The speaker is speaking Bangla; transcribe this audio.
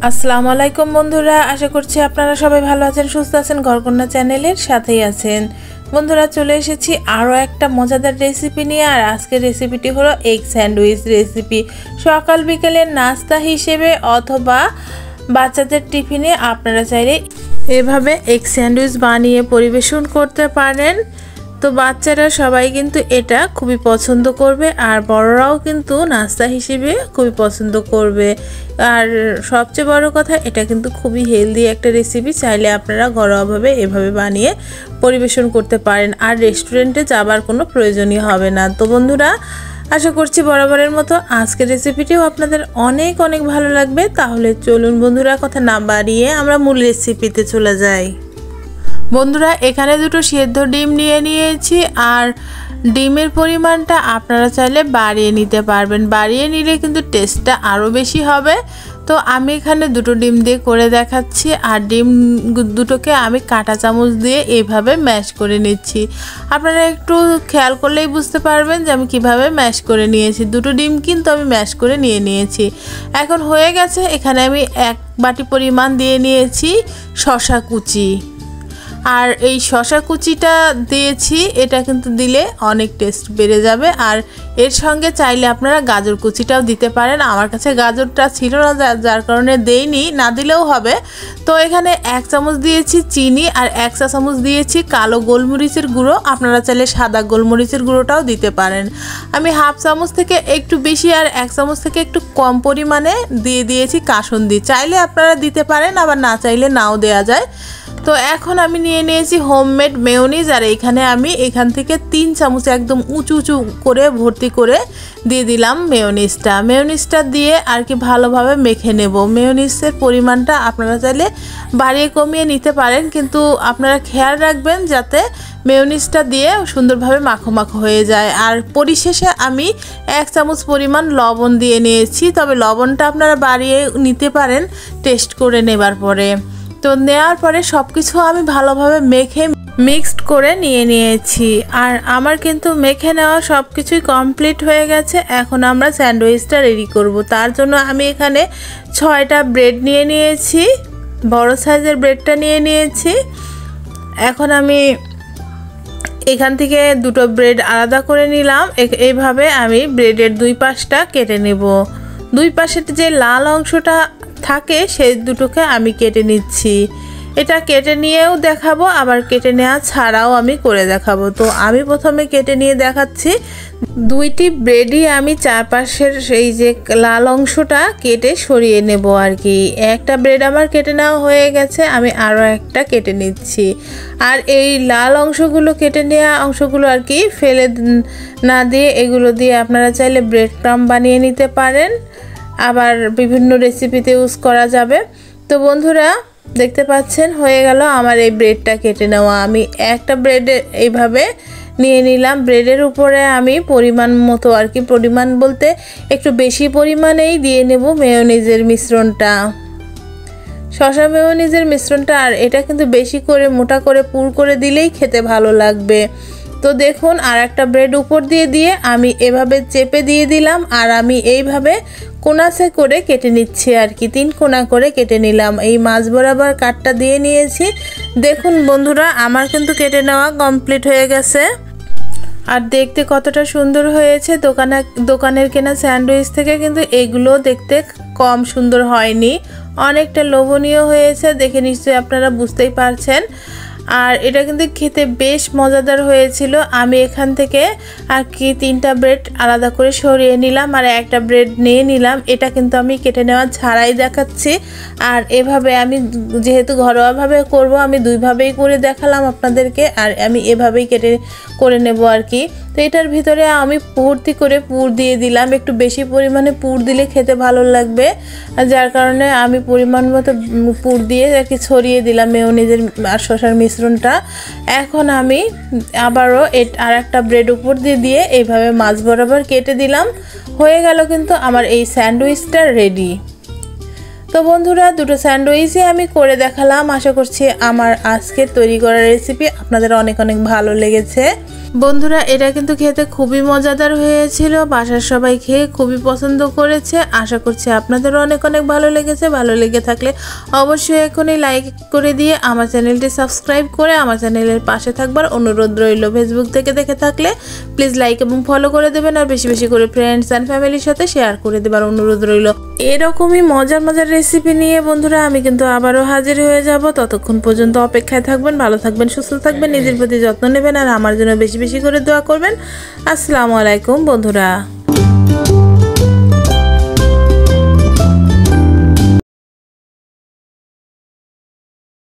আসসালামু আলাইকুম বন্ধুরা, আশা করছি আপনারা সবাই ভালো আছেন, সুস্থ আছেন। ঘরকন্যা চ্যানেলের সাথেই আছেন। বন্ধুরা, চলে এসেছি আরও একটা মজাদার রেসিপি নিয়ে। আর আজকের রেসিপিটি হলো এগ স্যান্ডউইচ রেসিপি। সকাল বিকেলের নাস্তা হিসেবে অথবা বাচ্চাদের টিফিনে আপনারা চাইলে এভাবে এগ স্যান্ডউইচ বানিয়ে পরিবেশন করতে পারেন। তো বাচ্চারা সবাই কিন্তু এটা খুবই পছন্দ করবে, আর বড়রাও কিন্তু নাস্তা হিসেবে খুবই পছন্দ করবে। আর সবচেয়ে বড় কথা, এটা কিন্তু খুবই হেলদি একটা রেসিপি। চাইলে আপনারা ঘরোয়াভাবে এভাবে বানিয়ে পরিবেশন করতে পারেন, আর রেস্টুরেন্টে যাবার কোনো প্রয়োজনই হবে না। তো বন্ধুরা, আশা করছি বরাবরের মতো আজকের রেসিপিটিও আপনাদের অনেক অনেক ভালো লাগবে। তাহলে চলুন বন্ধুরা, কথা না বাড়িয়ে আমরা মূল রেসিপিতে চলে যাই। বন্ধুরা, এখানে দুটো সেদ্ধ ডিম নিয়ে নিয়েছি, আর ডিমের পরিমাণটা আপনারা চাইলে বাড়িয়ে নিতে পারবেন। বাড়িয়ে নিলে কিন্তু টেস্টটা আরও বেশি হবে। তো আমি এখানে দুটো ডিম দিয়ে করে দেখাচ্ছি, আর ডিম দুটোকে আমি কাঁটা চামচ দিয়ে এইভাবে ম্যাশ করে নিচ্ছি। আপনারা একটু খেয়াল করলেই বুঝতে পারবেন যে আমি কিভাবে ম্যাশ করে নিয়েছি। দুটো ডিম কিন্তু আমি ম্যাশ করে নিয়েছি। এখন হয়ে গেছে। এখানে আমি 1 বাটি পরিমাণ দিয়ে নিয়েছি শসা কুচি, আর এই শসা কুচিটা দিয়েছি। এটা কিন্তু দিলে অনেক টেস্ট বেড়ে যাবে। আর এর সঙ্গে চাইলে আপনারা গাজর কুচিটাও দিতে পারেন। আমার কাছে গাজরটা ছিল না, যার কারণে দেইনি, না দিলেও হবে। তো এখানে 1 চামচ দিয়েছি চিনি, আর 1 চা চামচ দিয়েছি কালো গোলমরিচের গুঁড়ো। আপনারা চাইলে সাদা গোলমরিচের গুঁড়োটাও দিতে পারেন। আমি 1/2 চামচ থেকে একটু বেশি আর 1 চামচ থেকে একটু কম পরিমাণে দিয়ে দিয়েছি কাসুন্দি। চাইলে আপনারা দিতে পারেন, আবার না চাইলে নাও দেওয়া যায়। তো এখন আমি নিয়ে নিয়েছি হোমমেড মেয়োনিজ, আর আমি এখান থেকে 3 চামচ একদম উঁচু উঁচু করে ভর্তি করে দিয়ে দিলাম মেয়োনিজটা দিয়ে আর কি ভালোভাবে মেখে নেব। মেয়োনিজের পরিমাণটা আপনারা চাইলে বাড়িয়ে কমিয়ে নিতে পারেন, কিন্তু আপনারা খেয়াল রাখবেন যাতে মেয়োনিজটা দিয়ে সুন্দরভাবে মাখো মাখো হয়ে যায়। আর পরিশেষে আমি 1 চামচ পরিমাণ লবণ দিয়ে নিয়েছি, তবে লবণটা আপনারা বাড়িয়ে নিতে পারেন টেস্ট করে নেবার পরে। তো নেওয়ার পরে সব কিছু আমি ভালোভাবে মেখে মিক্সড করে নিয়েছি। আর আমার কিন্তু মেখে নেওয়া সব কিছুই কমপ্লিট হয়ে গেছে। এখন আমরা স্যান্ডউইচটা রেডি করব। তার জন্য আমি এখানে 6টা ব্রেড নিয়ে নিয়েছি, বড় সাইজের ব্রেডটা নিয়ে নিয়েছি। এখন আমি এখান থেকে দুটো ব্রেড আলাদা করে নিলাম। এইভাবে আমি ব্রেডের 2 পাশটা কেটে নেব। 2 পাশের যে লাল অংশটা থাকে সেই দুটোকে আমি কেটে নিচ্ছি। এটা কেটে নিয়েও দেখাবো, আবার কেটে নেওয়া ছাড়াও আমি করে দেখাবো। তো আমি প্রথমে কেটে নিয়ে দেখাচ্ছি। 2টি ব্রেডই আমি চারপাশের সেই যে লাল অংশটা কেটে সরিয়ে নেব আর কি। একটা ব্রেড আমার কেটে নেওয়া হয়ে গেছে, আমি আরও একটা কেটে নিচ্ছি। আর এই লাল অংশগুলো কেটে নেওয়া অংশগুলো আর কি ফেলে না দিয়ে এগুলো দিয়ে আপনারা চাইলে ব্রেড ক্রাম্ব বানিয়ে নিতে পারেন, আবার বিভিন্ন রেসিপিতে ইউজ করা যাবে। তো বন্ধুরা, দেখতে পাচ্ছেন হয়ে গেল আমার এই ব্রেডটা কেটে নেওয়া। আমি একটা ব্রেড এইভাবে নিয়ে নিলাম। ব্রেডের উপরে আমি পরিমাণ মতো আর কি, পরিমাণ বলতে একটু বেশি পরিমাণেই দিয়ে নেব মেয়োনিজের মিশ্রণটা, শসা মেয়োনিজের মিশ্রণটা। আর এটা কিন্তু বেশি করে মোটা করে পুর করে দিলেই খেতে ভালো লাগবে। তো দেখুন, আর একটা ব্রেড উপর দিয়ে আমি এভাবে চেপে দিয়ে দিলাম, আর আমি এইভাবে কোনাসে করে কেটে নিচ্ছি আর কি। 3 কোনা করে কেটে নিলাম। এই মাঝ বরাবর কাটটা দিয়ে নিয়েছি। দেখুন বন্ধুরা, আমার কিন্তু কেটে নেওয়া কমপ্লিট হয়ে গেছে। আর দেখতে কতটা সুন্দর হয়েছে। দোকানের কেনা স্যান্ডউইচ থেকে কিন্তু এগুলো দেখতে কম সুন্দর হয়নি, অনেকটা লোভনীয় হয়েছে। দেখে নিশ্চয়ই আপনারা বুঝতেই পারছেন। আর এটা কিন্তু খেতে বেশ মজাদার হয়েছিল। আমি এখান থেকে আর কি 3টা ব্রেড আলাদা করে সরিয়ে নিলাম, আর একটা ব্রেড নিয়ে নিলাম। এটা কিন্তু আমি কেটে নেওয়া ছাড়াই দেখাচ্ছি। আর এভাবে আমি যেহেতু ঘরোয়াভাবে করব, আমি 2ভাবেই করে দেখালাম আপনাদেরকে। আর আমি এভাবেই করে নেব আর কি। তো এটার ভিতরে আমি ভর্তি করে পুর দিয়ে দিলাম। একটু বেশি পরিমাণে পুর দিলে খেতে ভালো লাগবে, যার কারণে আমি পরিমাণ মতো পুর দিয়ে আর কি ছড়িয়ে দিলাম মেয়োনিজের আর শসার মিশ্রণটা। এখন আমি আবারও আর একটা ব্রেড উপর দিয়ে এইভাবে মাঝ বরাবর কেটে দিলাম। হয়ে গেল কিন্তু আমার এই স্যান্ডউইচটা রেডি। তো বন্ধুরা, দুটো স্যান্ডউইচই আমি করে দেখালাম। আশা করছি আমার আজকের তৈরি করা রেসিপি আপনাদের অনেক অনেক ভালো লেগেছে। বন্ধুরা এটা কিন্তু খেতে খুবই মজাদার হয়েছিল, বাসার সবাই খেয়ে খুবই পছন্দ করেছে। আশা করছি আপনাদেরও অনেক অনেক ভালো লেগেছে। ভালো লেগে থাকলে অবশ্যই এখনই লাইক করে দিয়ে আমার চ্যানেলটি সাবস্ক্রাইব করে আমার চ্যানেলের পাশে থাকবার অনুরোধ রইল। ফেসবুক থেকে দেখে থাকলে প্লিজ লাইক এবং ফলো করে দেবেন, আর বেশি বেশি করে ফ্রেন্ডস অ্যান্ড ফ্যামিলির সাথে শেয়ার করে দেবার অনুরোধ রইল। এরকমই মজার মজার রেসিপি নিয়ে বন্ধুরা আমি কিন্তু আবারও হাজির হয়ে যাব। ততক্ষণ পর্যন্ত অপেক্ষায় থাকবেন, ভালো থাকবেন, সুস্থ থাকবেন, নিজের প্রতি যত্ন নেবেন, আর আমার জন্য বেশি বেশি করে দোয়া করবেন। আসসালামু আলাইকুম বন্ধুরা।